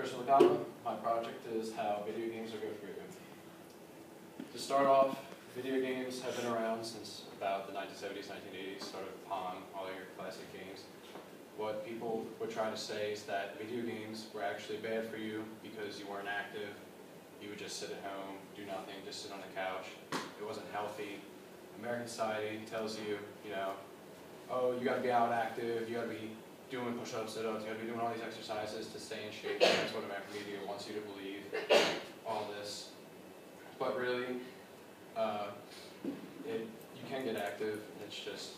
from LaCava. My project is how video games are good for you. To start off, video games have been around since about the 1970s, 1980s, started with Pong, all your classic games. What people would try to say is that video games were actually bad for you because you weren't active. You would just sit at home, do nothing, just sit on the couch. It wasn't healthy. American society tells you, oh, you gotta be out active, you gotta be doing push-ups, sit-ups, you gotta be doing all these exercises to stay in shape. That's what American media wants you to believe, all this. But really, you can get active, it's just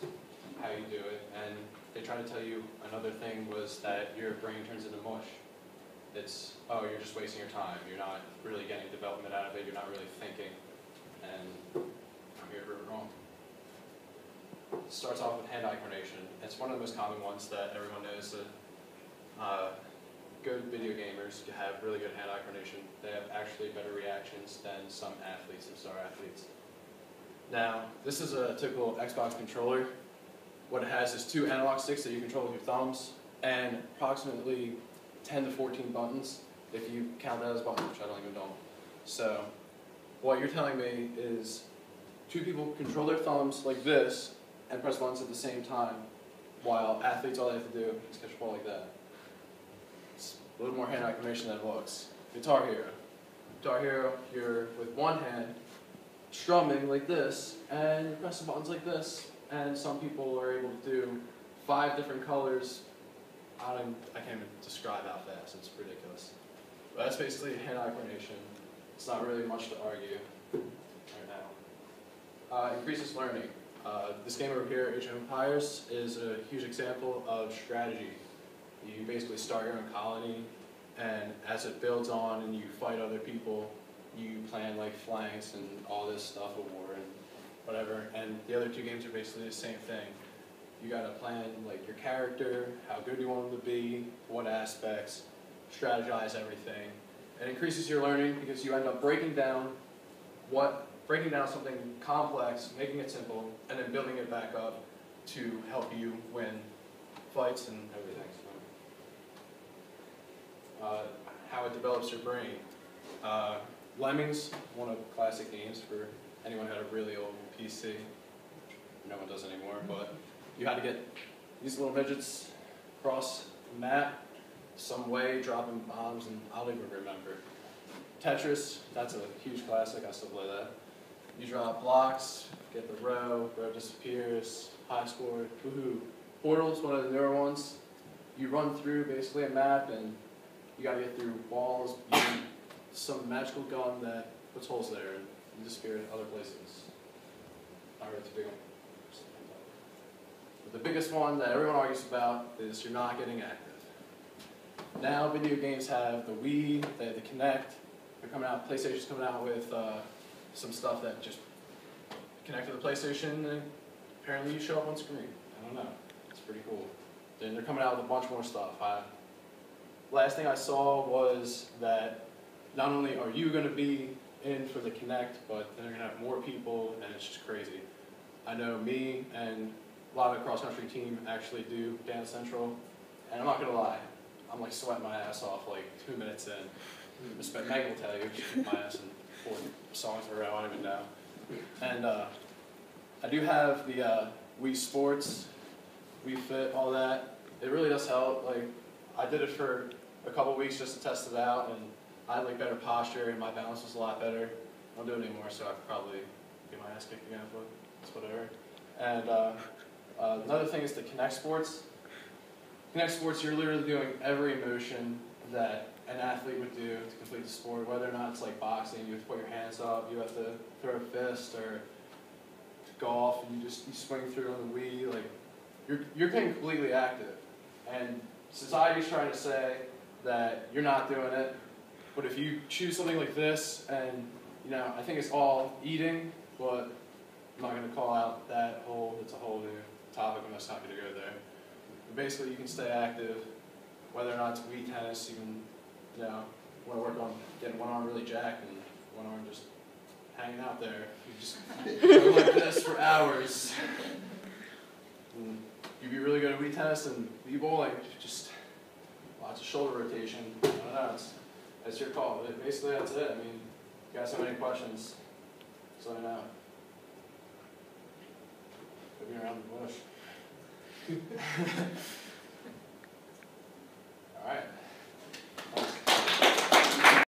how you do it. And they try to tell you another thing was that your brain turns into mush. It's, oh, you're just wasting your time. You're not really getting development out of it. You're not really thinking. And I'm here to prove it wrong. It starts off with hand-eye coordination. It's one of the most common ones that everyone knows. That good video gamers have really good hand-eye coordination. They have actually better reactions than some athletes, some star athletes. Now, this is a typical Xbox controller. What it has is 2 analog sticks that you control with your thumbs, and approximately 10 to 14 buttons, if you count that as buttons, which I don't even know. So, what you're telling me is 2 people control their thumbs like this and press buttons at the same time, while athletes, all they have to do is catch a ball like that. It's a little more hand-eye coordination than it looks. Guitar Hero. Guitar Hero, you're with one hand strumming like this, and you press the buttons like this, and some people are able to do 5 different colors. I can't even describe how fast, it's ridiculous. But that's basically hand-eye coordination. It's not really much to argue right now. Increases learning. This game over here, Age of Empires, is a huge example of strategy. You basically start your own colony, and as it builds on and you fight other people, you plan like flanks and all this stuff, a war and whatever. And the other 2 games are basically the same thing. You gotta plan like your character, how good you want them to be, what aspects, strategize everything. It increases your learning because you end up breaking down something complex, making it simple, and then building it back up to help you win fights and everything. How it develops your brain. Lemmings, one of the classic games for anyone who had a really old PC. No one does anymore, but you had to get these little midgets across the map some way, dropping bombs, and I don't even remember. Tetris, that's a huge classic, I still play that. You drop blocks, get the row disappears, high score, woohoo. Portal's one of the newer ones. You run through basically a map and you gotta get through walls, you need some magical gun that puts holes there and you disappear in other places. Not really too big one. But the biggest one that everyone argues about is you're not getting active. Now video games have the Wii, they have the Kinect, they're coming out, PlayStation's coming out with some stuff that just connect to the PlayStation and apparently you show up on screen. I don't know, it's pretty cool. Then they're coming out with a bunch more stuff. Last thing I saw was that not only are you going to be in for the Kinect, but then they're going to have more people, and it's just crazy. I know me and a lot of the cross-country team actually do Dance Central, and I'm not going to lie, I'm like sweating my ass off like 2 minutes in. Meg will tell you, she kicked my ass in 4 songs in a row, I don't even know. And I do have the Wii Sports, Wii Fit, all that. It really does help. Like, I did it for a couple weeks just to test it out, and I had like better posture and my balance was a lot better. I don't do it anymore, so I could probably get my ass kicked again, but it's whatever. And another thing is the Kinect Sports. Kinect Sports, you're literally doing every motion that an athlete would do to complete the sport, whether or not it's like boxing, you have to put your hands up, you have to throw a fist, or golf, and you swing through on the Wii. Like, you're getting completely active. And society's trying to say that you're not doing it, but if you choose something like this, and I think it's all eating, but I'm not going to call out that it's a whole new topic, I'm just not going to go there. But basically you can stay active, whether or not it's Wii tennis, you can, want to work on getting one arm really jacked and one arm just hanging out there. You just go like this for hours. And you'd be really good at Wii tennis and b-bowling, just lots of shoulder rotation. I don't know, It's your call. Basically, that's it. I mean, if you guys have any questions, just let me know. Put me around the bush.